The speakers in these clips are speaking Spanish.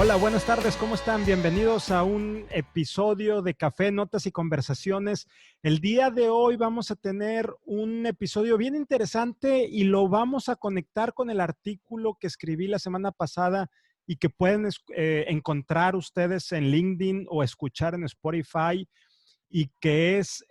Hola, buenas tardes, ¿cómo están? Bienvenidos a un episodio de Café, Notas y Conversaciones. El día de hoy vamos a tener un episodio bien interesante y lo vamos a conectar con el artículo que escribí la semana pasada y que pueden encontrar ustedes en LinkedIn o escuchar en Spotify, y que es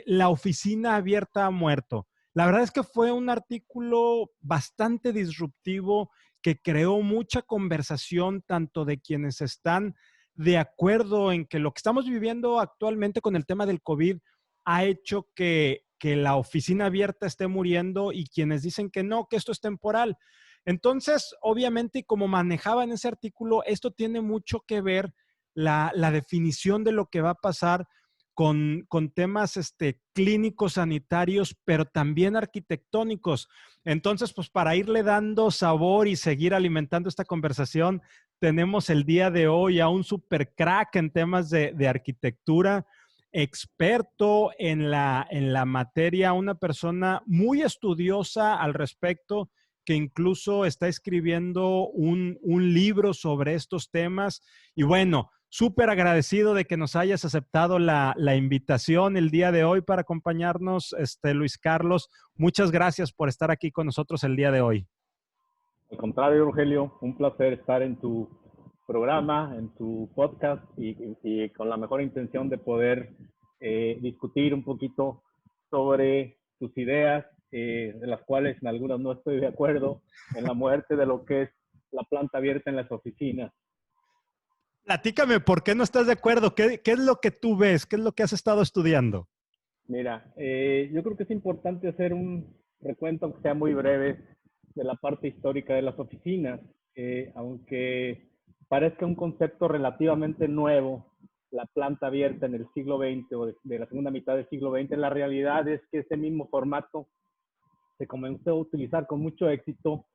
La oficina abierta ha muerto. La verdad es que fue un artículo bastante disruptivo que creó mucha conversación tanto de quienes están de acuerdo en que lo que estamos viviendo actualmente con el tema del COVID ha hecho que la oficina abierta esté muriendo, y quienes dicen que no, que esto es temporal. Entonces, obviamente, y como manejaba en ese artículo, esto tiene mucho que ver la definición de lo que va a pasar con temas clínicos, sanitarios, pero también arquitectónicos. Entonces, pues para irle dando sabor y seguir alimentando esta conversación, tenemos el día de hoy a un super crack en temas de arquitectura, experto en la materia, una persona muy estudiosa al respecto, que incluso está escribiendo un libro sobre estos temas. Y bueno, súper agradecido de que nos hayas aceptado la invitación el día de hoy para acompañarnos, Luis Carlos. Muchas gracias por estar aquí con nosotros el día de hoy. Al contrario, Rogelio, un placer estar en tu programa, en tu podcast y con la mejor intención de poder discutir un poquito sobre tus ideas, de las cuales en algunas no estoy de acuerdo, en la muerte de lo que es la planta abierta en las oficinas. Platícame, ¿por qué no estás de acuerdo? ¿Qué es lo que tú ves? ¿Qué es lo que has estado estudiando? Mira, yo creo que es importante hacer un recuento, aunque sea muy breve, de la parte histórica de las oficinas, aunque parezca un concepto relativamente nuevo, la planta abierta en el siglo XX o de la segunda mitad del siglo XX, la realidad es que ese mismo formato se comenzó a utilizar con mucho éxito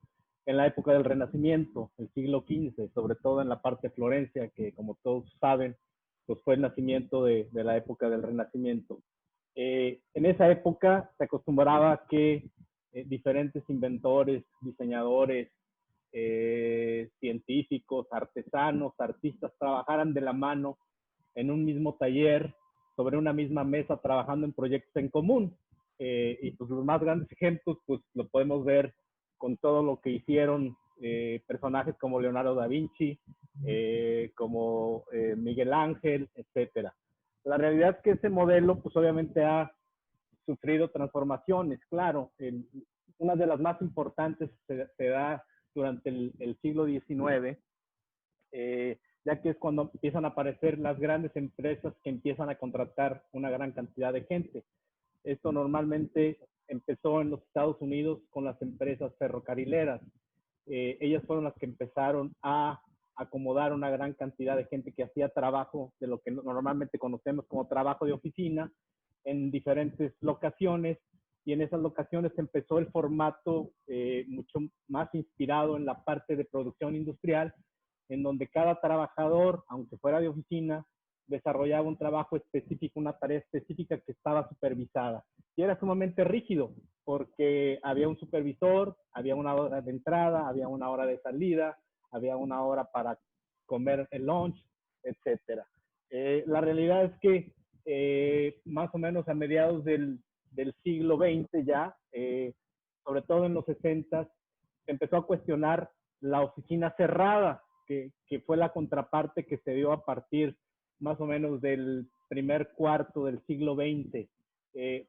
en la época del Renacimiento, el siglo XV, sobre todo en la parte de Florencia, que como todos saben, pues fue el nacimiento de la época del Renacimiento. En esa época se acostumbraba que diferentes inventores, diseñadores, científicos, artesanos, artistas trabajaran de la mano en un mismo taller, sobre una misma mesa, trabajando en proyectos en común. Y pues los más grandes ejemplos, pues lo podemos ver con todo lo que hicieron personajes como Leonardo da Vinci, como Miguel Ángel, etcétera. La realidad es que ese modelo, pues obviamente ha sufrido transformaciones, claro. Una de las más importantes se da durante el siglo XIX, ya que es cuando empiezan a aparecer las grandes empresas que empiezan a contratar una gran cantidad de gente. Esto normalmente empezó en los Estados Unidos con las empresas ferrocarrileras. Ellas fueron las que empezaron a acomodar una gran cantidad de gente que hacía trabajo de lo que normalmente conocemos como trabajo de oficina en diferentes locaciones, y en esas locaciones empezó el formato mucho más inspirado en la parte de producción industrial, en donde cada trabajador, aunque fuera de oficina, desarrollaba un trabajo específico, una tarea específica que estaba supervisada. Y era sumamente rígido, porque había un supervisor, había una hora de entrada, había una hora de salida, había una hora para comer el lunch, etcétera. La realidad es que más o menos a mediados del siglo XX ya, sobre todo en los 60, se empezó a cuestionar la oficina cerrada, que fue la contraparte que se dio a partir más o menos del primer cuarto del siglo XX.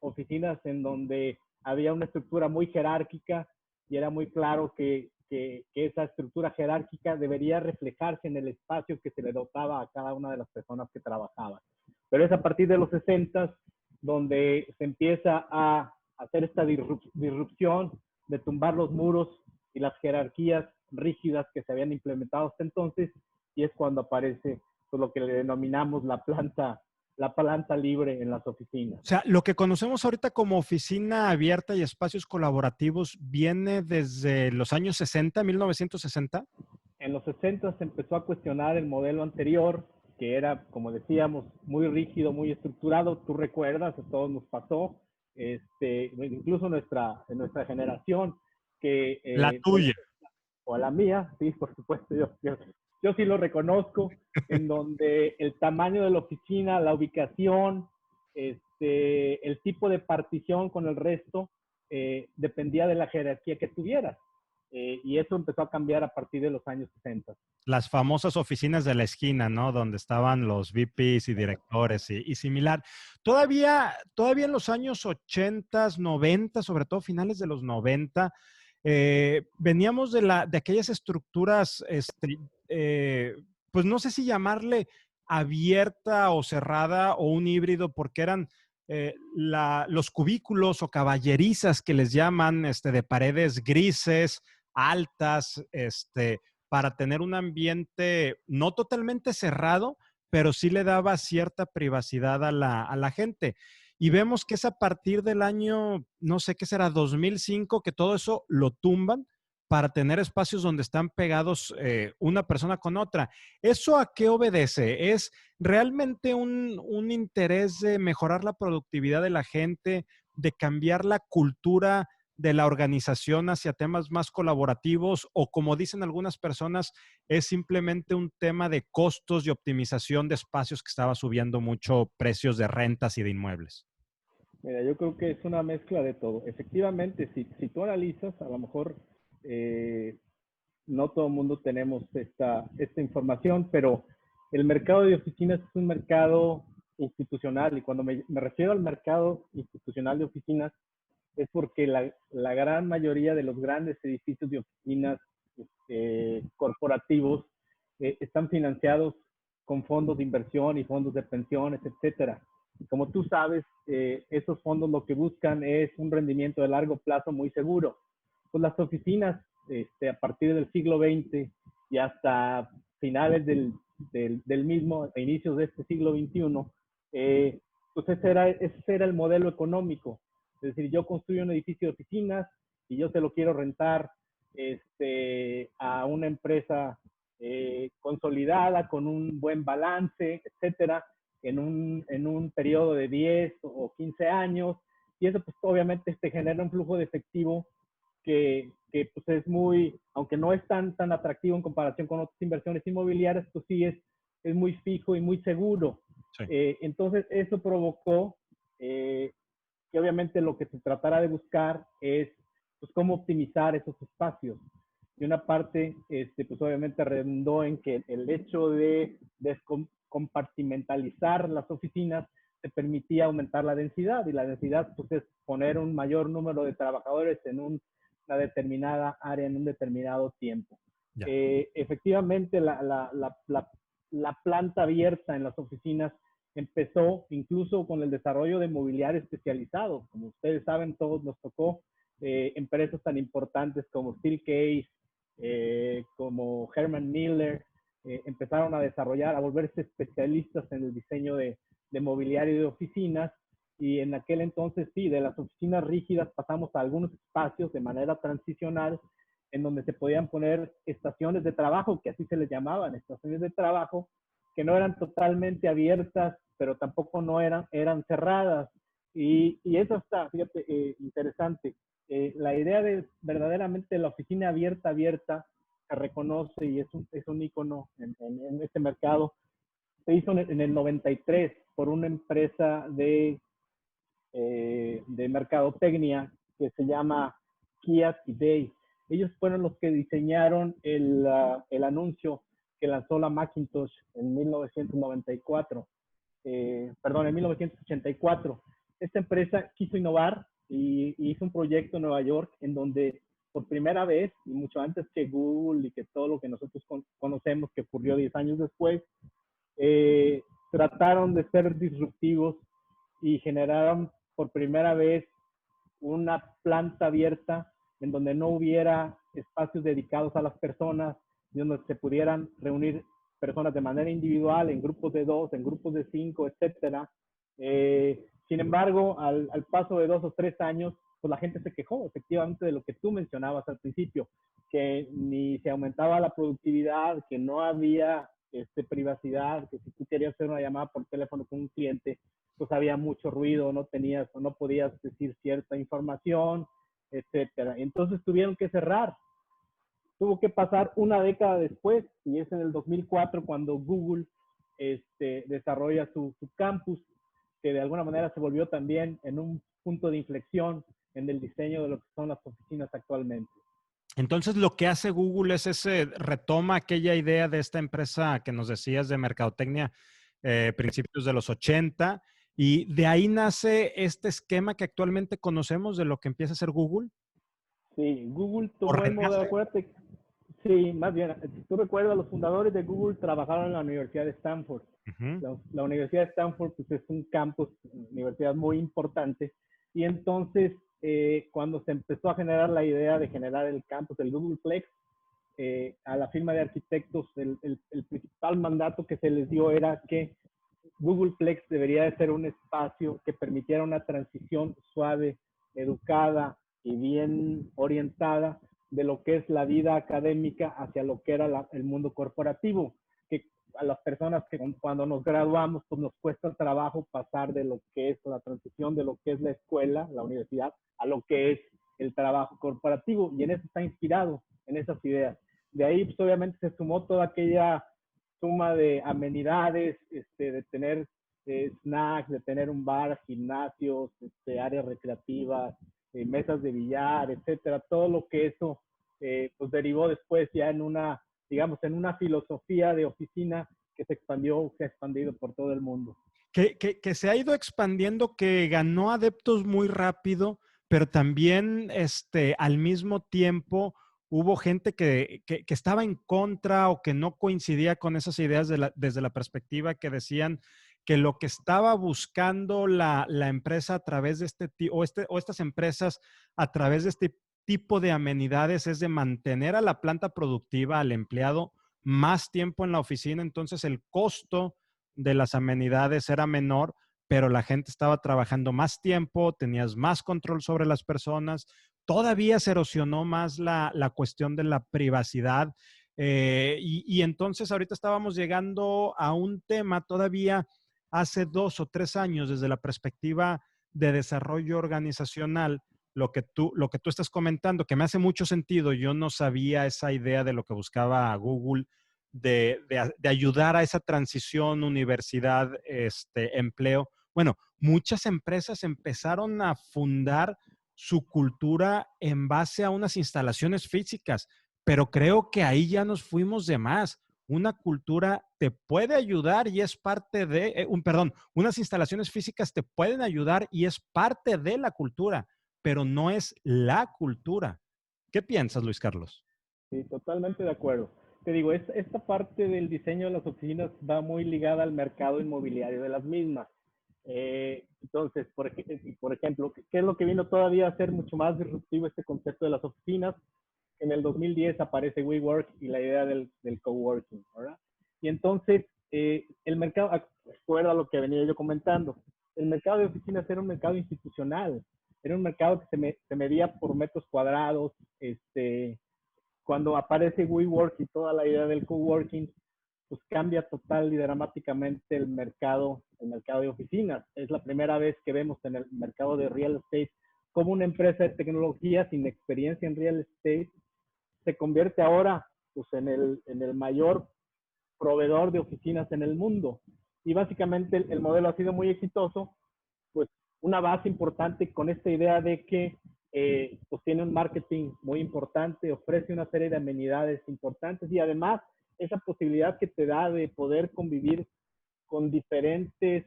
Oficinas en donde había una estructura muy jerárquica, y era muy claro que esa estructura jerárquica debería reflejarse en el espacio que se le dotaba a cada una de las personas que trabajaban. Pero es a partir de los 60 donde se empieza a hacer esta disrupción de tumbar los muros y las jerarquías rígidas que se habían implementado hasta entonces, y es cuando aparece pues, lo que le denominamos la planta libre en las oficinas. O sea, lo que conocemos ahorita como oficina abierta y espacios colaborativos viene desde los años 60, 1960. En los 60 se empezó a cuestionar el modelo anterior, que era, como decíamos, muy rígido, muy estructurado. Tú recuerdas, a todos nos pasó, incluso nuestra generación, que La tuya. o a la mía, sí, por supuesto, yo yo sí lo reconozco, en donde el tamaño de la oficina, la ubicación, el tipo de partición con el resto, dependía de la jerarquía que tuvieras. Y eso empezó a cambiar a partir de los años 60. Las famosas oficinas de la esquina, ¿no? Donde estaban los VPs y directores y similar. Todavía en los años 80, 90, sobre todo finales de los 90, veníamos de aquellas estructuras, pues no sé si llamarle abierta o cerrada o un híbrido, porque eran los cubículos o caballerizas que les llaman, de paredes grises, altas, para tener un ambiente no totalmente cerrado, pero sí le daba cierta privacidad a la gente. Y vemos que es a partir del año, no sé qué será, 2005, que todo eso lo tumban para tener espacios donde están pegados una persona con otra. ¿Eso a qué obedece? ¿Es realmente un interés de mejorar la productividad de la gente, de cambiar la cultura de la organización hacia temas más colaborativos, o como dicen algunas personas, es simplemente un tema de costos y optimización de espacios que estaba subiendo mucho precios de rentas y de inmuebles? Mira, yo creo que es una mezcla de todo. Efectivamente, si tú analizas, a lo mejor eh, no todo el mundo tenemos esta información, pero el mercado de oficinas es un mercado institucional, y cuando me refiero al mercado institucional de oficinas es porque la gran mayoría de los grandes edificios de oficinas corporativos están financiados con fondos de inversión y fondos de pensiones, etcétera. Como tú sabes, esos fondos lo que buscan es un rendimiento de largo plazo muy seguro. Pues las oficinas, a partir del siglo XX y hasta finales del mismo, a inicios de este siglo XXI, pues ese era el modelo económico. Es decir, yo construyo un edificio de oficinas y yo se lo quiero rentar a una empresa consolidada, con un buen balance, etcétera, en un periodo de 10 o 15 años. Y eso, pues, obviamente, genera un flujo de efectivo que pues es muy, aunque no es tan atractivo en comparación con otras inversiones inmobiliarias, pues sí es muy fijo y muy seguro. Sí. Entonces, eso provocó que obviamente lo que se tratará de buscar es pues cómo optimizar esos espacios. Y una parte, pues obviamente redundó en que el hecho de compartimentalizar las oficinas te permitía aumentar la densidad, y la densidad pues es poner un mayor número de trabajadores en una determinada área en un determinado tiempo. Ya. Efectivamente, la planta abierta en las oficinas empezó incluso con el desarrollo de mobiliario especializado. Como ustedes saben, todos nos tocó empresas tan importantes como Steelcase, como Herman Miller, empezaron a desarrollar, a volverse especialistas en el diseño de mobiliario de oficinas. Y en aquel entonces, sí, de las oficinas rígidas pasamos a algunos espacios de manera transicional, en donde se podían poner estaciones de trabajo, que así se les llamaban, estaciones de trabajo, que no eran totalmente abiertas, pero tampoco no eran cerradas. Y eso está, fíjate, interesante. La idea de verdaderamente la oficina abierta, se reconoce y es un ícono en este mercado. Se hizo en el 93 por una empresa de mercadotecnia que se llama Kia Today. Ellos fueron los que diseñaron el anuncio que lanzó la Macintosh en 1994. Perdón, en 1984. Esta empresa quiso innovar y hizo un proyecto en Nueva York en donde por primera vez, y mucho antes que Google y que todo lo que nosotros conocemos que ocurrió 10 años después, trataron de ser disruptivos y generaron por primera vez una planta abierta en donde no hubiera espacios dedicados a las personas, y donde se pudieran reunir personas de manera individual, en grupos de 2, en grupos de 5, etcétera. Sin embargo, al paso de 2 o 3 años, pues la gente se quejó efectivamente de lo que tú mencionabas al principio, que ni se aumentaba la productividad, que no había privacidad, que si tú querías hacer una llamada por teléfono con un cliente, pues había mucho ruido, no tenías o no podías decir cierta información, etcétera. Entonces tuvieron que cerrar. tuvo que pasar una década después, y es en el 2004 cuando Google desarrolla su campus, que de alguna manera se volvió también en un punto de inflexión en el diseño de lo que son las oficinas actualmente. Entonces, lo que hace Google es retoma aquella idea de esta empresa que nos decías de mercadotecnia, principios de los 80, y de ahí nace este esquema que actualmente conocemos de lo que empieza a ser Google. Sí, Google ¿O tomó el modelo, renace? acuérdate, sí, más bien, si tú recuerdas, los fundadores de Google trabajaron en la Universidad de Stanford. Ujú. La Universidad de Stanford pues, es un campus, universidad muy importante, y entonces cuando se empezó a generar la idea de generar el campus del Googleplex, a la firma de arquitectos, el principal mandato que se les dio era que Googleplex debería de ser un espacio que permitiera una transición suave, educada y bien orientada de lo que es la vida académica hacia lo que era el mundo corporativo, que a las personas que cuando nos graduamos pues nos cuesta trabajo pasar de lo que es la transición de lo que es la escuela, la universidad, a lo que es el trabajo corporativo, y en eso está inspirado, en esas ideas. De ahí pues obviamente se sumó toda aquella suma de amenidades, de tener snacks, de tener un bar, gimnasios, áreas recreativas, mesas de billar, etcétera, todo lo que eso pues derivó después ya en una, digamos, en una filosofía de oficina que se ha expandido por todo el mundo. Que se ha ido expandiendo, que ganó adeptos muy rápido, pero también al mismo tiempo hubo gente que estaba en contra o que no coincidía con esas ideas desde la perspectiva que decían que lo que estaba buscando la empresa a través de o estas empresas a través de este tipo de amenidades es de mantener a la planta productiva, al empleado, más tiempo en la oficina. Entonces el costo de las amenidades era menor, pero la gente estaba trabajando más tiempo, tenías más control sobre las personas, todavía se erosionó más la cuestión de la privacidad. Y entonces ahorita estábamos llegando a un tema todavía hace 2 o 3 años desde la perspectiva de desarrollo organizacional, lo que tú estás comentando, que me hace mucho sentido. Yo no sabía esa idea de lo que buscaba Google de ayudar a esa transición universidad, empleo. Bueno, muchas empresas empezaron a fundar su cultura en base a unas instalaciones físicas, pero creo que ahí ya nos fuimos de más. Una cultura te puede ayudar y es parte de, perdón, unas instalaciones físicas te pueden ayudar y es parte de la cultura, pero no es la cultura. ¿Qué piensas, Luis Carlos? Sí, totalmente de acuerdo. Te digo, esta parte del diseño de las oficinas va muy ligada al mercado inmobiliario de las mismas. Entonces, por ejemplo, ¿qué es lo que vino todavía a ser mucho más disruptivo este concepto de las oficinas? En el 2010 aparece WeWork y la idea del coworking, ¿verdad? Y entonces, el mercado, recuerda lo que venía yo comentando, el mercado de oficinas era un mercado institucional, era un mercado que se medía por metros cuadrados. Cuando aparece WeWork y toda la idea del coworking, pues cambia total y dramáticamente el mercado de oficinas. Es la primera vez que vemos en el mercado de real estate como una empresa de tecnología sin experiencia en real estate se convierte ahora pues, en el mayor proveedor de oficinas en el mundo. Y básicamente el modelo ha sido muy exitoso, pues una base importante con esta idea de que pues tiene un marketing muy importante, ofrece una serie de amenidades importantes y además esa posibilidad que te da de poder convivir con diferentes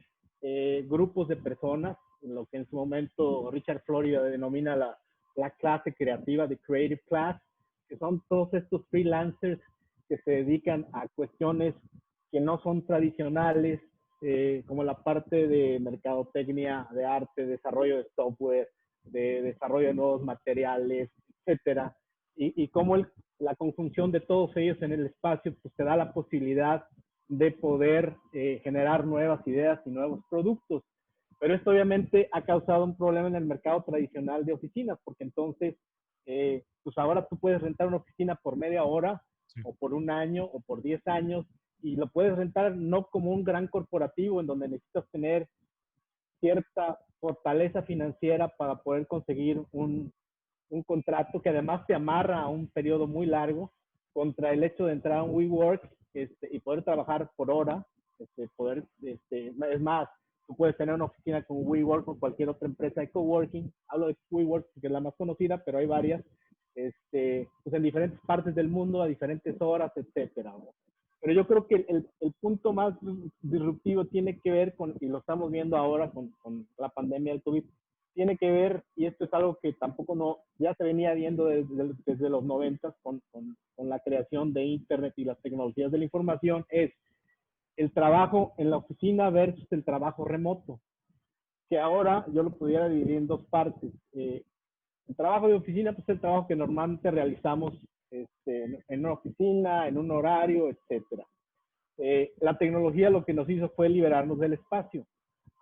grupos de personas, lo que en su momento Richard Florida denomina la clase creativa, de creative class, que son todos estos freelancers que se dedican a cuestiones que no son tradicionales, como la parte de mercadotecnia, de arte, desarrollo de software, de desarrollo de nuevos materiales, etcétera. Y cómo la conjunción de todos ellos en el espacio pues te da la posibilidad de poder generar nuevas ideas y nuevos productos. Pero esto obviamente ha causado un problema en el mercado tradicional de oficinas, porque entonces, pues ahora tú puedes rentar una oficina por media hora, Sí. o por un año, o por 10 años, y lo puedes rentar no como un gran corporativo en donde necesitas tener cierta fortaleza financiera para poder conseguir un contrato que además te amarra a un periodo muy largo, contra el hecho de entrar a un WeWork y poder trabajar por hora, es más, tú puedes tener una oficina con WeWork o cualquier otra empresa de coworking. Hablo de WeWork porque es la más conocida, pero hay varias, pues en diferentes partes del mundo, a diferentes horas, etcétera. Pero yo creo que el punto más disruptivo tiene que ver con, y lo estamos viendo ahora con la pandemia del COVID, tiene que ver, y esto es algo que tampoco no, ya se venía viendo desde los 90 con la creación de Internet y las tecnologías de la información, es el trabajo en la oficina versus el trabajo remoto, que ahora yo lo pudiera dividir en dos partes. El trabajo de oficina, pues es el trabajo que normalmente realizamos en una oficina, en un horario, etcétera. La tecnología lo que nos hizo fue liberarnos del espacio.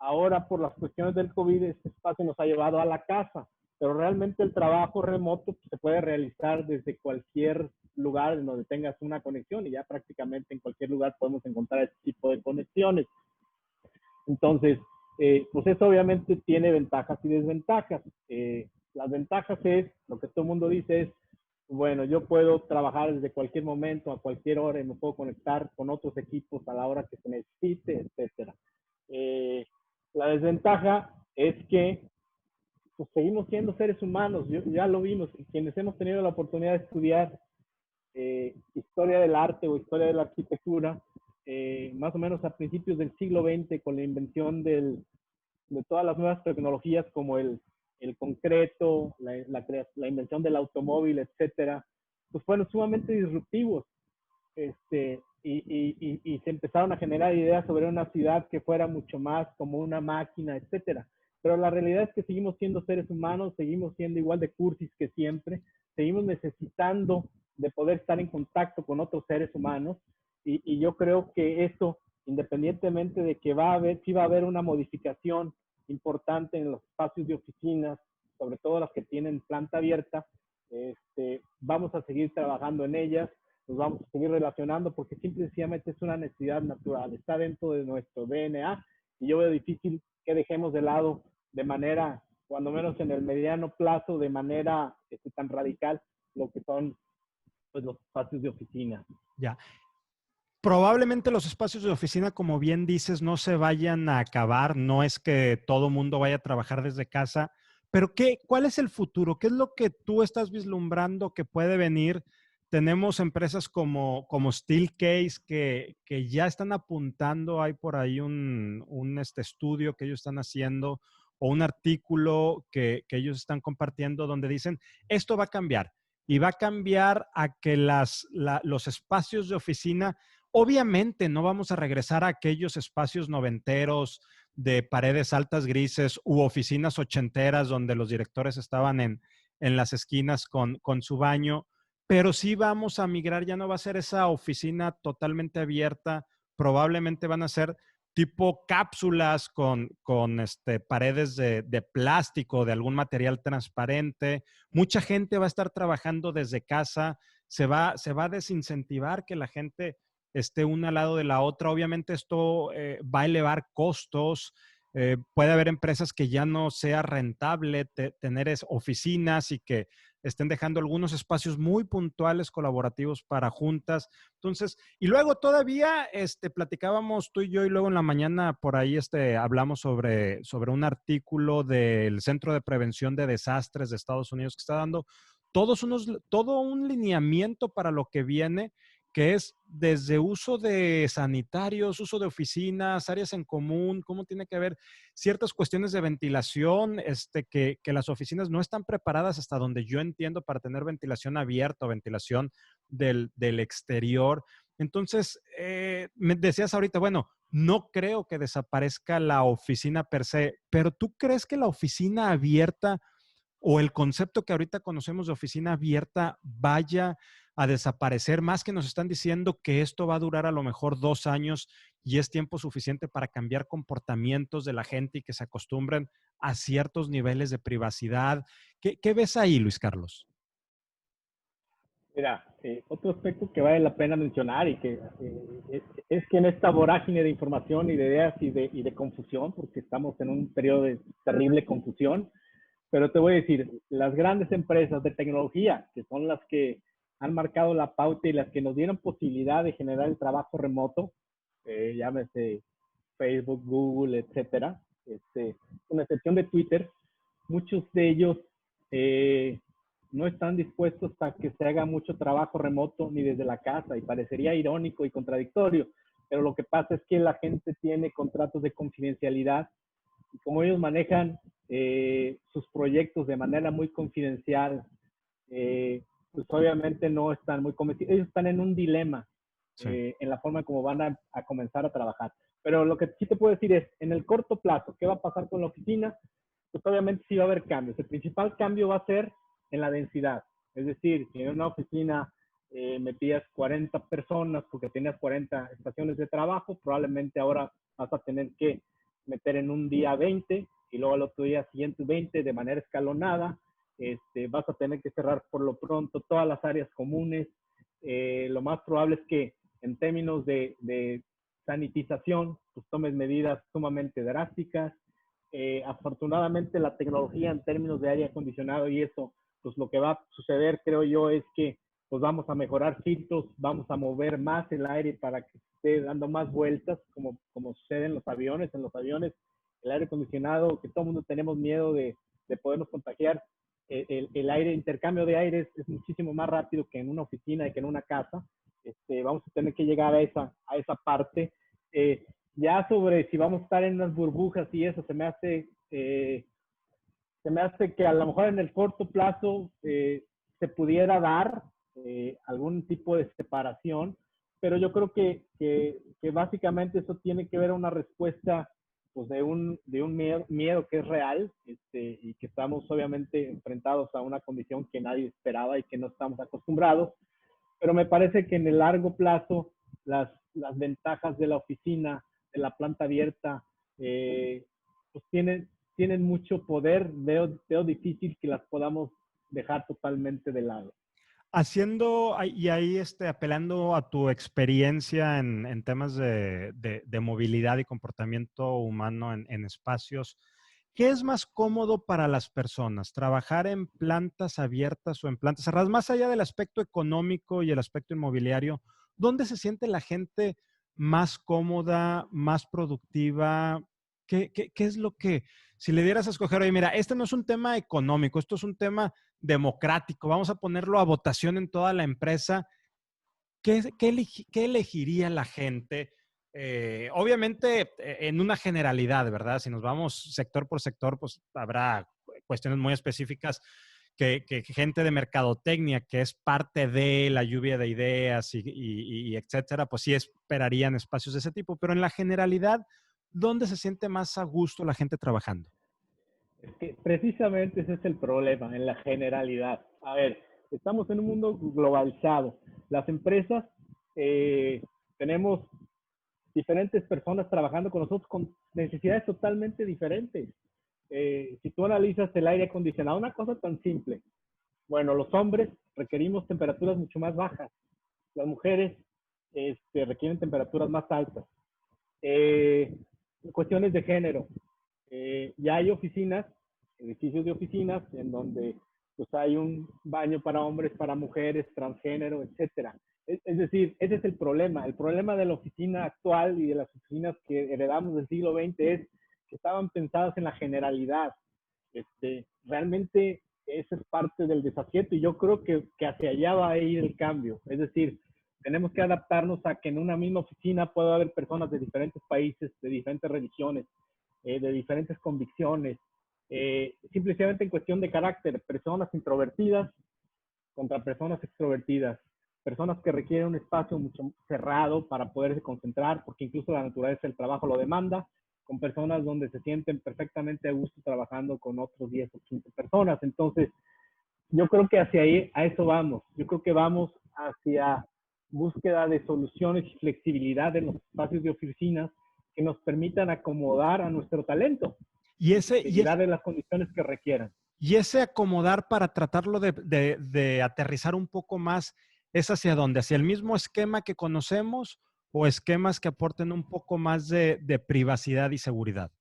Ahora, por las cuestiones del COVID, este espacio nos ha llevado a la casa, pero realmente el trabajo remoto se puede realizar desde cualquier lugar en donde tengas una conexión y ya prácticamente en cualquier lugar podemos encontrar este tipo de conexiones. Entonces, pues eso obviamente tiene ventajas y desventajas. Las ventajas es, lo que todo el mundo dice es, bueno, yo puedo trabajar desde cualquier momento, a cualquier hora, y me puedo conectar con otros equipos a la hora que se necesite, etcétera. La desventaja es que pues, seguimos siendo seres humanos, ya lo vimos, quienes hemos tenido la oportunidad de estudiar historia del arte o historia de la arquitectura, más o menos a principios del siglo XX, con la invención de todas las nuevas tecnologías como el concreto, la invención del automóvil, etcétera, pues fueron sumamente disruptivos. Y se empezaron a generar ideas sobre una ciudad que fuera mucho más como una máquina, etcétera. Pero la realidad es que seguimos siendo seres humanos, seguimos siendo igual de cursis que siempre, seguimos necesitando de poder estar en contacto con otros seres humanos, y yo creo que eso, independientemente de que sí va a haber una modificación importante en los espacios de oficinas, sobre todo las que tienen planta abierta, vamos a seguir trabajando en ellas, nos vamos a seguir relacionando porque simple y sencillamente es una necesidad natural, está dentro de nuestro DNA, y yo veo difícil que dejemos de lado de manera, cuando menos en el mediano plazo, de manera tan radical, lo que son pues, los espacios de oficina. Ya. Probablemente los espacios de oficina, como bien dices, no se vayan a acabar, no es que todo mundo vaya a trabajar desde casa, pero ¿cuál es el futuro? ¿Qué es lo que tú estás vislumbrando que puede venir? Tenemos empresas como Steelcase que ya están apuntando, hay por ahí un estudio que ellos están haciendo o un artículo que ellos están compartiendo donde dicen, esto va a cambiar y va a cambiar a que los espacios de oficina. Obviamente no vamos a regresar a aquellos espacios noventeros de paredes altas grises u oficinas ochenteras donde los directores estaban en las esquinas con su baño, pero sí vamos a migrar, ya no va a ser esa oficina totalmente abierta, probablemente van a ser tipo cápsulas con paredes de plástico, de algún material transparente. Mucha gente va a estar trabajando desde casa, se va a desincentivar que la gente esté una al lado de la otra. Obviamente esto va a elevar costos. Puede haber empresas que ya no sea rentable tener oficinas y que estén dejando algunos espacios muy puntuales colaborativos para juntas. Entonces, y luego todavía platicábamos tú y yo, y luego en la mañana por ahí hablamos sobre un artículo del Centro de Prevención de Desastres de Estados Unidos que está dando todo un lineamiento para lo que viene, que es desde uso de sanitarios, uso de oficinas, áreas en común, cómo tiene que haber ciertas cuestiones de ventilación, que las oficinas no están preparadas hasta donde yo entiendo para tener ventilación abierta o ventilación del exterior. Entonces, me decías ahorita, bueno, no creo que desaparezca la oficina per se, pero ¿tú crees que la oficina abierta o el concepto que ahorita conocemos de oficina abierta vaya a desaparecer? Más que nos están diciendo que esto va a durar a lo mejor 2 años y es tiempo suficiente para cambiar comportamientos de la gente y que se acostumbren a ciertos niveles de privacidad. ¿Qué ves ahí, Luis Carlos? Mira, otro aspecto que vale la pena mencionar y que es que en esta vorágine de información y de ideas y de confusión, porque estamos en un periodo de terrible confusión, pero te voy a decir, las grandes empresas de tecnología, que son las que han marcado la pauta y las que nos dieron posibilidad de generar el trabajo remoto, llámese Facebook, Google, etcétera, con excepción de Twitter, muchos de ellos no están dispuestos a que se haga mucho trabajo remoto ni desde la casa, y parecería irónico y contradictorio, pero lo que pasa es que la gente tiene contratos de confidencialidad y como ellos manejan sus proyectos de manera muy confidencial, pues obviamente no están muy convencidos. Ellos están en un dilema Sí. en la forma en cómo van a comenzar a trabajar. Pero lo que sí te puedo decir es, en el corto plazo, ¿qué va a pasar con la oficina? Pues obviamente sí va a haber cambios. El principal cambio va a ser en la densidad. Es decir, si en una oficina metías 40 personas porque tenías 40 estaciones de trabajo, probablemente ahora vas a tener que meter en un día 20 y luego al otro día siguiente 20 de manera escalonada. Vas a tener que cerrar por lo pronto todas las áreas comunes. Lo más probable es que en términos de sanitización, pues tomes medidas sumamente drásticas. Afortunadamente la tecnología en términos de aire acondicionado y eso, pues lo que va a suceder, creo yo, es que pues vamos a mejorar filtros, vamos a mover más el aire para que esté dando más vueltas, como sucede en los aviones. En los aviones, el aire acondicionado, que todo el mundo tenemos miedo de podernos contagiar, el aire, intercambio de aire es muchísimo más rápido que en una oficina y que en una casa. Vamos a tener que llegar a esa parte. Ya sobre si vamos a estar en unas burbujas y eso, se me hace que a lo mejor en el corto plazo se pudiera dar algún tipo de separación, pero yo creo que básicamente eso tiene que ver una respuesta pues de un miedo que es real, y que estamos obviamente enfrentados a una condición que nadie esperaba y que no estamos acostumbrados, pero me parece que en el largo plazo las ventajas de la oficina, de la planta abierta, pues tienen mucho poder. Veo difícil que las podamos dejar totalmente de lado. Y ahí apelando a tu experiencia en temas de movilidad y comportamiento humano en espacios, ¿qué es más cómodo para las personas? ¿Trabajar en plantas abiertas o en plantas cerradas? Más allá del aspecto económico y el aspecto inmobiliario, ¿dónde se siente la gente más cómoda, más productiva? ¿Qué es lo que, si le dieras a escoger, oye, mira, este no es un tema económico, esto es un tema democrático, vamos a ponerlo a votación en toda la empresa, ¿qué elegiría la gente? Obviamente, en una generalidad, ¿verdad? Si nos vamos sector por sector, pues habrá cuestiones muy específicas que gente de mercadotecnia, que es parte de la lluvia de ideas y etcétera, pues sí esperarían espacios de ese tipo. Pero en la generalidad, ¿dónde se siente más a gusto la gente trabajando? Es que precisamente ese es el problema en la generalidad. A ver, estamos en un mundo globalizado. Las empresas, tenemos diferentes personas trabajando con nosotros con necesidades totalmente diferentes. Si tú analizas el aire acondicionado, una cosa tan simple. Bueno, los hombres requerimos temperaturas mucho más bajas. Las mujeres requieren temperaturas más altas. Cuestiones de género. Ya hay oficinas, edificios de oficinas, en donde pues hay un baño para hombres, para mujeres, transgénero, etcétera. Es decir, ese es el problema. El problema de la oficina actual y de las oficinas que heredamos del siglo XX es que estaban pensadas en la generalidad. Realmente ese es parte del desacierto y yo creo que hacia allá va a ir el cambio. Es decir, tenemos que adaptarnos a que en una misma oficina pueda haber personas de diferentes países, de diferentes religiones, de diferentes convicciones, simplemente en cuestión de carácter, personas introvertidas contra personas extrovertidas, personas que requieren un espacio mucho cerrado para poderse concentrar, porque incluso la naturaleza del trabajo lo demanda, con personas donde se sienten perfectamente a gusto trabajando con otros 10 o 15 personas. Entonces, yo creo que hacia ahí, a eso vamos. Yo creo que vamos hacia búsqueda de soluciones y flexibilidad en los espacios de oficinas que nos permitan acomodar a nuestro talento Y ese, y darle las condiciones que requieran. Y ese acomodar para tratarlo de aterrizar un poco más, ¿es hacia dónde? ¿Hacia el mismo esquema que conocemos o esquemas que aporten un poco más de privacidad y seguridad?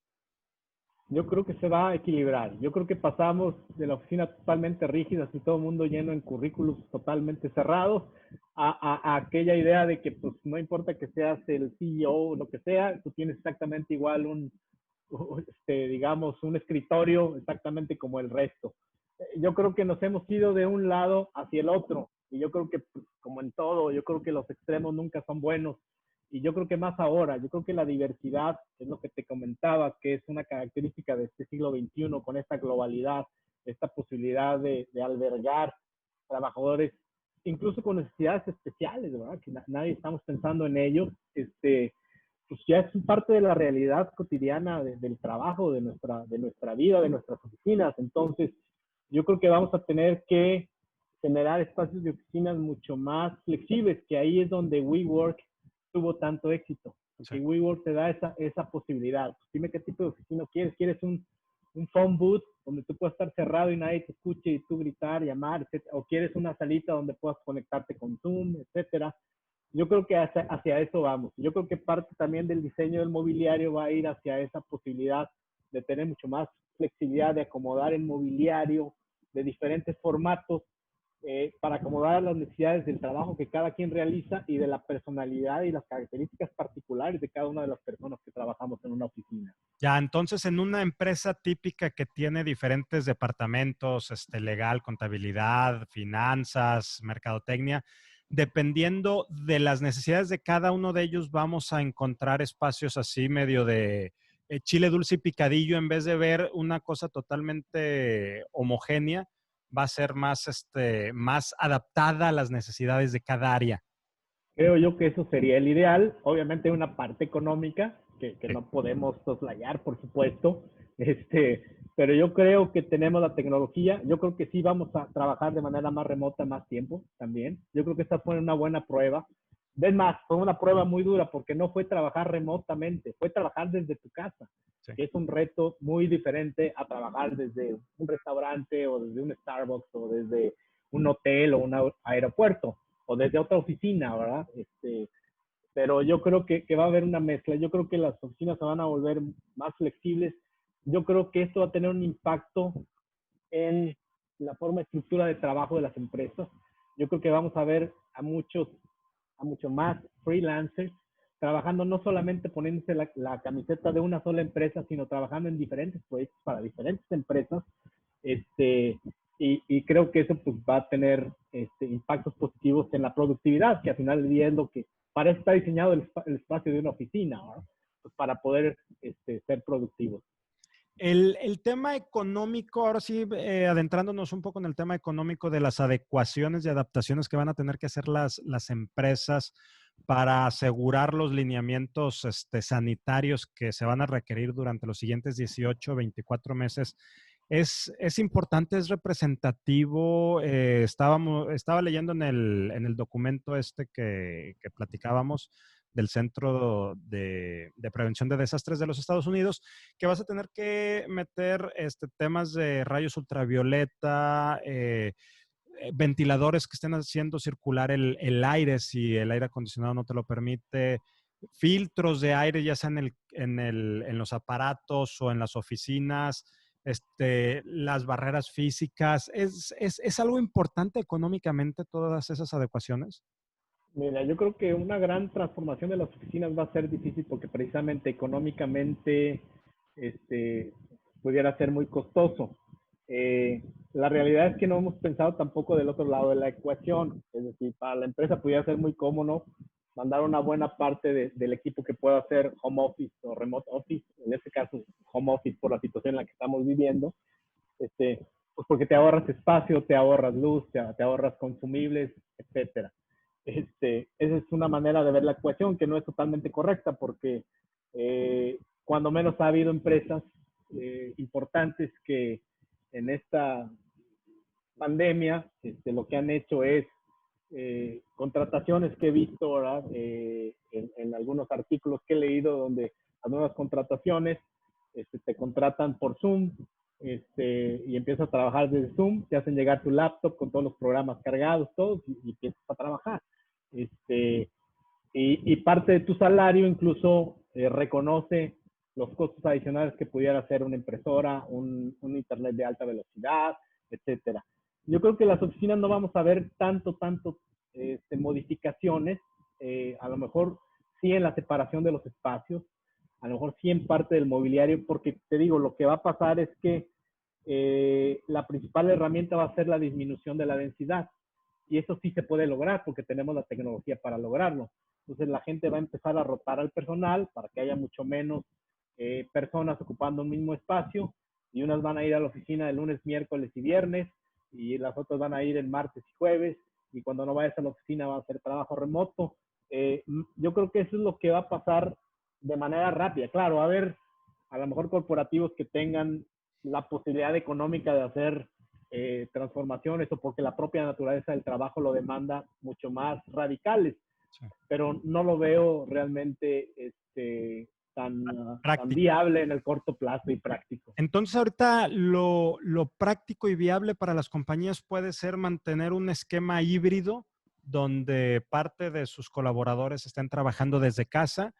Yo creo que se va a equilibrar. Yo creo que pasamos de la oficina totalmente rígida, así todo el mundo lleno en currículos totalmente cerrados, a aquella idea de que pues no importa que seas el CEO o lo que sea, tú tienes exactamente igual digamos, un escritorio exactamente como el resto. Yo creo que nos hemos ido de un lado hacia el otro. Y yo creo que, pues, como en todo, yo creo que los extremos nunca son buenos. Y yo creo que más ahora, yo creo que la diversidad, es lo que te comentaba, que es una característica de este siglo XXI, con esta globalidad, esta posibilidad de albergar trabajadores, incluso con necesidades especiales, ¿verdad? Que nadie estamos pensando en ellos, pues ya es parte de la realidad cotidiana del trabajo, de nuestra vida, de nuestras oficinas. Entonces, yo creo que vamos a tener que generar espacios de oficinas mucho más flexibles, que ahí es donde WeWork tuvo tanto éxito, porque Sí. WeWork te da esa posibilidad. Pues dime qué tipo de oficina quieres. ¿Quieres un phone booth donde tú puedas estar cerrado y nadie te escuche y tú gritar, llamar, etcétera? ¿O quieres una salita donde puedas conectarte con Zoom, etcétera? Yo creo que hacia eso vamos. Yo creo que parte también del diseño del mobiliario va a ir hacia esa posibilidad de tener mucho más flexibilidad, de acomodar el mobiliario de diferentes formatos para acomodar las necesidades del trabajo que cada quien realiza y de la personalidad y las características particulares de cada una de las personas que trabajamos en una oficina. Ya, entonces en una empresa típica que tiene diferentes departamentos, legal, contabilidad, finanzas, mercadotecnia, dependiendo de las necesidades de cada uno de ellos, vamos a encontrar espacios así medio de chile dulce y picadillo, en vez de ver una cosa totalmente homogénea, va a ser más, más adaptada a las necesidades de cada área. Creo yo que eso sería el ideal. Obviamente hay una parte económica que Sí. no podemos soslayar, por supuesto. Pero yo creo que tenemos la tecnología. Yo creo que sí vamos a trabajar de manera más remota más tiempo también. Yo creo que esta fue una buena prueba. Es más, fue una prueba muy dura porque no fue trabajar remotamente, fue trabajar desde tu casa, Sí. que es un reto muy diferente a trabajar desde un restaurante o desde un Starbucks o desde un hotel o un aeropuerto o desde otra oficina, ¿verdad? Pero yo creo que va a haber una mezcla. Yo creo que las oficinas se van a volver más flexibles. Yo creo que esto va a tener un impacto en la forma de estructura de trabajo de las empresas. Yo creo que vamos a ver a mucho más freelancers trabajando, no solamente poniéndose la camiseta de una sola empresa, sino trabajando en diferentes proyectos para diferentes empresas. Y creo que eso pues, va a tener impactos positivos en la productividad, que al final del día es lo que, para eso está diseñado el espacio de una oficina, ¿no? Pues para poder ser productivos. El tema económico, ahora sí, adentrándonos un poco en el tema económico de las adecuaciones y adaptaciones que van a tener que hacer las empresas para asegurar los lineamientos sanitarios que se van a requerir durante los siguientes 18, 24 meses. Es importante, es representativo. Estaba leyendo en el documento que platicábamos del Centro de Prevención de Desastres de los Estados Unidos, que vas a tener que meter temas de rayos ultravioleta, ventiladores que estén haciendo circular el aire si el aire acondicionado no te lo permite, filtros de aire, ya sea en los aparatos o en las oficinas, las barreras físicas. ¿Es algo importante económicamente todas esas adecuaciones? Mira, yo creo que una gran transformación de las oficinas va a ser difícil porque precisamente económicamente este, pudiera ser muy costoso. La realidad es que no hemos pensado tampoco del otro lado de la ecuación. Es decir, para la empresa pudiera ser muy cómodo mandar una buena parte del equipo que pueda hacer home office o remote office, en este caso home office por la situación en la que estamos viviendo, pues porque te ahorras espacio, te ahorras luz, te ahorras consumibles, etcétera. Esa es una manera de ver la ecuación que no es totalmente correcta porque cuando menos ha habido empresas importantes que en esta pandemia lo que han hecho es contrataciones que he visto ¿verdad? En algunos artículos que he leído donde las nuevas contrataciones te contratan por Zoom y empiezas a trabajar desde Zoom, te hacen llegar tu laptop con todos los programas cargados, todos, y empiezas a trabajar. Y parte de tu salario incluso reconoce los costos adicionales que pudiera hacer una impresora, un internet de alta velocidad, etcétera. Yo creo que las oficinas no vamos a ver tanto modificaciones, a lo mejor sí en la separación de los espacios, a lo mejor sí en parte del mobiliario, porque te digo, lo que va a pasar es que la principal herramienta va a ser la disminución de la densidad. Y eso sí se puede lograr porque tenemos la tecnología para lograrlo. Entonces la gente va a empezar a rotar al personal para que haya mucho menos personas ocupando un mismo espacio, y unas van a ir a la oficina de lunes, miércoles y viernes, y las otras van a ir el martes y jueves, y cuando no vayas a la oficina va a hacer trabajo remoto. Yo creo que eso es lo que va a pasar de manera rápida. Claro, va a haber a lo mejor corporativos que tengan la posibilidad económica de hacer transformaciones, o porque la propia naturaleza del trabajo lo demanda, mucho más radicales, sí, pero no lo veo realmente tan viable en el corto plazo y práctico. Entonces, ahorita lo práctico y viable para las compañías puede ser mantener un esquema híbrido donde parte de sus colaboradores estén trabajando desde casa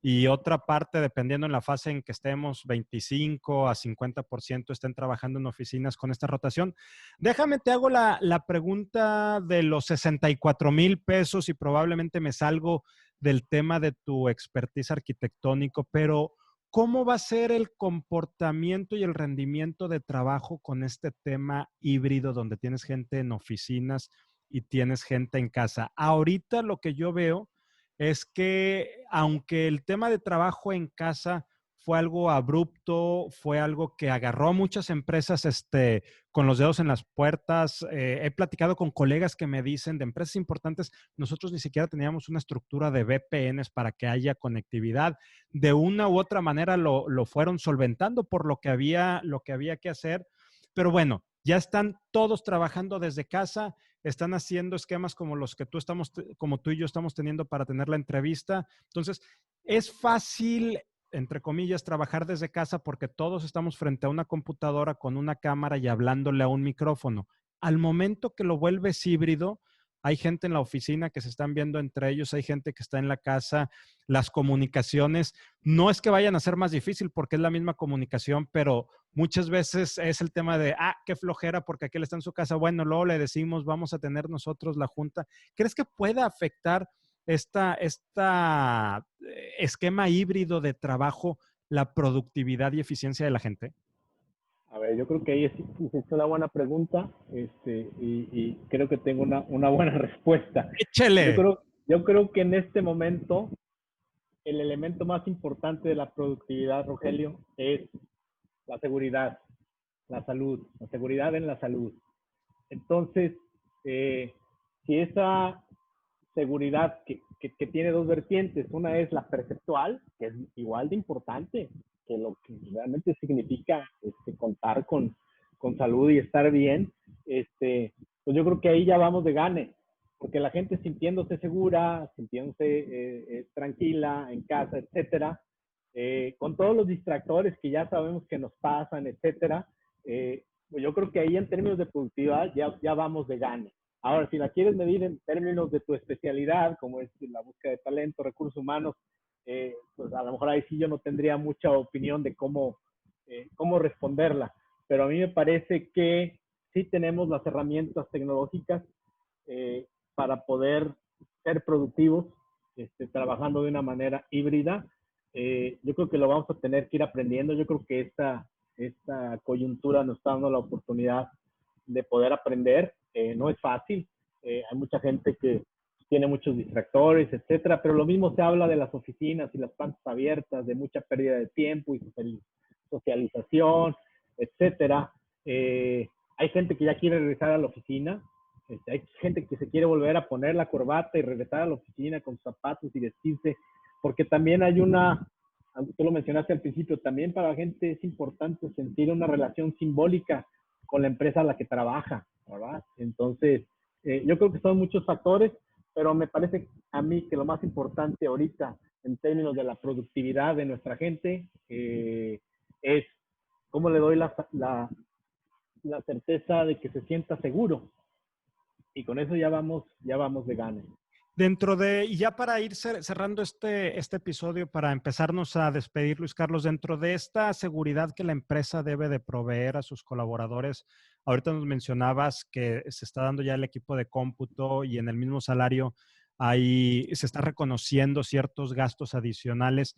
y otra parte, dependiendo en la fase en que estemos, 25 a 50% estén trabajando en oficinas con esta rotación. Déjame, te hago la pregunta de los 64,000 pesos y probablemente me salgo del tema de tu expertise arquitectónico, pero ¿cómo va a ser el comportamiento y el rendimiento de trabajo con este tema híbrido donde tienes gente en oficinas y tienes gente en casa? Ahorita lo que yo veo es que aunque el tema de trabajo en casa fue algo abrupto, fue algo que agarró a muchas empresas con los dedos en las puertas. He platicado con colegas que me dicen de empresas importantes, nosotros ni siquiera teníamos una estructura de VPNs para que haya conectividad. De una u otra manera lo fueron solventando por lo que había que hacer. Pero bueno, ya están todos trabajando desde casa, están haciendo esquemas como los que como tú y yo estamos teniendo para tener la entrevista. Entonces, es fácil, entre comillas, trabajar desde casa porque todos estamos frente a una computadora con una cámara y hablándole a un micrófono. Al momento que lo vuelves híbrido, hay gente en la oficina que se están viendo entre ellos, hay gente que está en la casa, las comunicaciones no es que vayan a ser más difícil porque es la misma comunicación, pero muchas veces es el tema de, qué flojera porque aquel está en su casa, bueno, luego le decimos, vamos a tener nosotros la junta. ¿Crees que pueda afectar esta esquema híbrido de trabajo la productividad y eficiencia de la gente? A ver, yo creo que ahí es una buena pregunta, y creo que tengo una buena respuesta. ¡Échele! Yo creo que en este momento el elemento más importante de la productividad, Rogelio, es la seguridad, la salud, la seguridad en la salud. Entonces, si esa seguridad que tiene dos vertientes, una es la perceptual, que es igual de importante que lo que realmente significa contar con salud y estar bien, pues yo creo que ahí ya vamos de gane, porque la gente sintiéndose segura, sintiéndose tranquila en casa, etcétera, con todos los distractores que ya sabemos que nos pasan, etcétera, pues yo creo que ahí en términos de productividad ya vamos de gane. Ahora, si la quieres medir en términos de tu especialidad, como es la búsqueda de talento, recursos humanos, pues a lo mejor ahí sí yo no tendría mucha opinión de cómo responderla. Pero a mí me parece que sí tenemos las herramientas tecnológicas para poder ser productivos, trabajando de una manera híbrida. Yo creo que lo vamos a tener que ir aprendiendo. Yo creo que esta coyuntura nos está dando la oportunidad de poder aprender. No es fácil. Hay mucha gente que tiene muchos distractores, etcétera, pero lo mismo se habla de las oficinas y las plantas abiertas, de mucha pérdida de tiempo y socialización, etcétera. Hay gente que ya quiere regresar a la oficina. Hay gente que se quiere volver a poner la corbata y regresar a la oficina con zapatos y vestirse, porque también hay tú lo mencionaste al principio, también para la gente es importante sentir una relación simbólica con la empresa a la que trabaja, ¿verdad? Entonces, yo creo que son muchos factores, pero me parece a mí que lo más importante ahorita en términos de la productividad de nuestra gente es cómo le doy la certeza de que se sienta seguro. Y con eso ya vamos de gane. Y ya para ir cerrando este episodio, para empezarnos a despedir, Luis Carlos, dentro de esta seguridad que la empresa debe de proveer a sus colaboradores, ahorita nos mencionabas que se está dando ya el equipo de cómputo y en el mismo salario se está reconociendo ciertos gastos adicionales.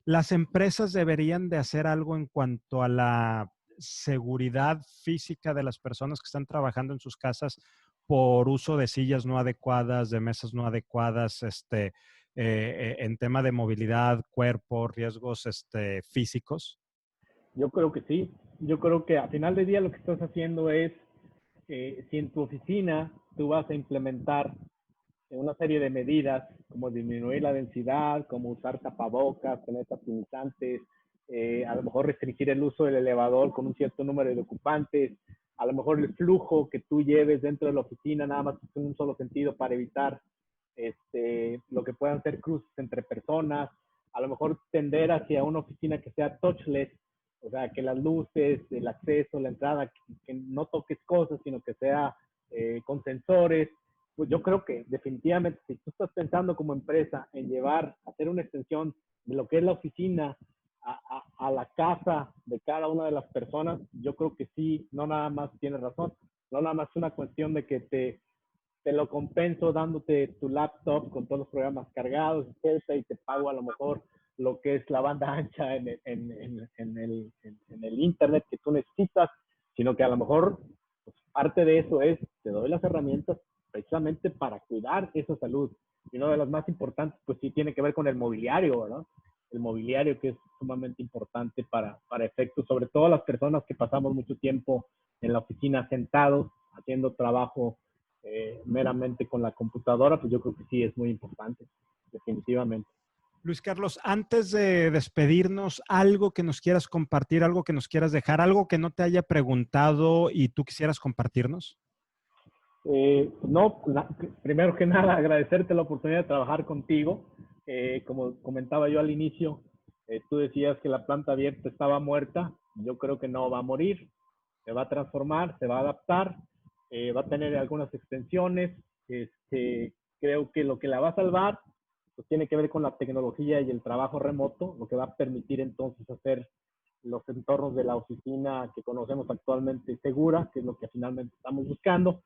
¿Las empresas deberían de hacer algo en cuanto a la seguridad física de las personas que están trabajando en sus casas por uso de sillas no adecuadas, de mesas no adecuadas, en tema de movilidad, cuerpo, riesgos físicos? Yo creo que sí. Yo creo que al final del día lo que estás haciendo es, si en tu oficina tú vas a implementar una serie de medidas, como disminuir la densidad, como usar tapabocas, tener tapunizantes, a lo mejor restringir el uso del elevador con un cierto número de ocupantes, a lo mejor el flujo que tú lleves dentro de la oficina nada más en un solo sentido para evitar lo que puedan ser cruces entre personas, a lo mejor tender hacia una oficina que sea touchless, o sea, que las luces, el acceso, la entrada, que no toques cosas, sino que sea con sensores. Pues yo creo que definitivamente si tú estás pensando como empresa en hacer una extensión de lo que es la oficina a la casa de cada una de las personas, yo creo que sí, no nada más tienes razón, no nada más es una cuestión de que te lo compenso dándote tu laptop con todos los programas cargados, etcétera, y te pago a lo mejor lo que es la banda ancha en el internet que tú necesitas, sino que a lo mejor pues, parte de eso es, te doy las herramientas precisamente para cuidar esa salud. Y una de las más importantes, pues sí tiene que ver con el mobiliario, ¿verdad? El mobiliario que es sumamente importante para efectos, sobre todo las personas que pasamos mucho tiempo en la oficina sentados, haciendo trabajo meramente con la computadora, pues yo creo que sí es muy importante, definitivamente. Luis Carlos, antes de despedirnos, algo que nos quieras compartir, algo que nos quieras dejar, algo que no te haya preguntado y tú quisieras compartirnos. No, primero que nada, agradecerte la oportunidad de trabajar contigo. Como comentaba yo al inicio, tú decías que la planta abierta estaba muerta. Yo creo que no va a morir, se va a transformar, se va a adaptar, va a tener algunas extensiones. Creo que lo que la va a salvar pues tiene que ver con la tecnología y el trabajo remoto, lo que va a permitir entonces hacer los entornos de la oficina que conocemos actualmente segura, que es lo que finalmente estamos buscando.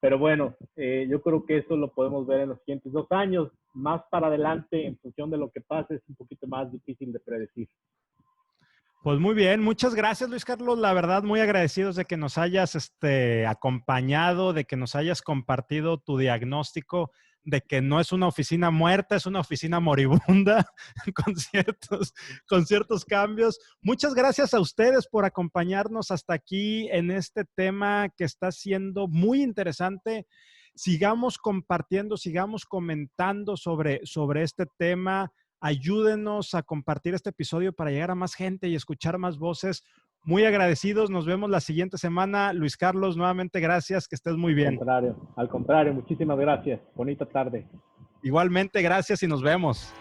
Pero bueno, yo creo que eso lo podemos ver en los siguientes 2 años. Más para adelante, en función de lo que pase, es un poquito más difícil de predecir. Pues muy bien, muchas gracias Luis Carlos, la verdad muy agradecidos de que nos hayas acompañado, de que nos hayas compartido tu diagnóstico de que no es una oficina muerta, es una oficina moribunda con ciertos cambios. Muchas gracias a ustedes por acompañarnos hasta aquí en este tema que está siendo muy interesante. Sigamos compartiendo, sigamos comentando sobre este tema. Ayúdenos a compartir este episodio para llegar a más gente y escuchar más voces. Muy agradecidos. Nos vemos la siguiente semana. Luis Carlos, nuevamente gracias. Que estés muy bien. Al contrario, muchísimas gracias. Bonita tarde. Igualmente, gracias y nos vemos.